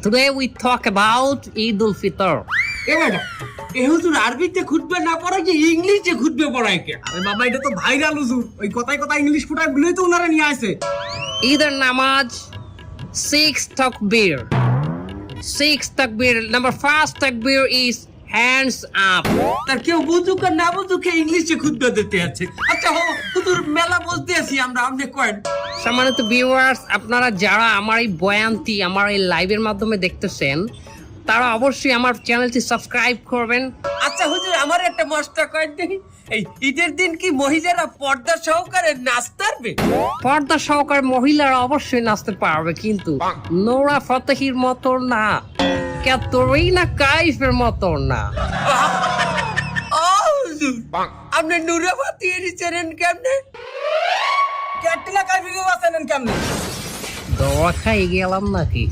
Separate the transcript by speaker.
Speaker 1: Today we talk about Eid al-Fitr.
Speaker 2: এ madam এ হুজুর আরবিতে খুতবে না পড়ায় কি ইংলিশে খুতবে পড়ায় কে?
Speaker 3: আরে বাবা এটা তো ভাইরাল হুজুর, ওই কথায় কথায় ইংলিশ ফুটায় বলেই তো ওনারা নিয়ে আসে।
Speaker 1: Either namaz, 6 takbir. 6 takbir. Number 1 takbir is hands up.
Speaker 2: তার কেউ বুঝুক আর না বুঝুক ইংলিশে খুতবে দিতে আছে। আচ্ছা হুজুর মেলা বলতে আছি আমরা, আপনি কয়েন।
Speaker 1: সম্মানিত ভিউয়ার্স, আপনারা যারা আমার এই বয়ানটি আমার এই লাইভের মাধ্যমে দেখতেছেন তারা অবশ্যই আমার চ্যানেলটি সাবস্ক্রাইব করবেন।
Speaker 2: আচ্ছা হুজুর আমার একটা মশলা কয়েন দেখি, এই ঈদের দিন কি মহিলারা পর্দা সহকারে নাচতে পারবে?
Speaker 1: পর্দা সহকারে মহিলারা অবশ্যই নাচতে পারবে, কিন্তু নোরা ফতেহির মতো না, ক্যাটরিনা কাইফের মতো না।
Speaker 2: ও হুজুর আপনি নুরাবাতি এরিছেন কেমনে?
Speaker 3: ক্যাটরিনা কাইফকে বাঁচালেন কেমনে?
Speaker 1: দোয়া খাই গেলাম নাকি?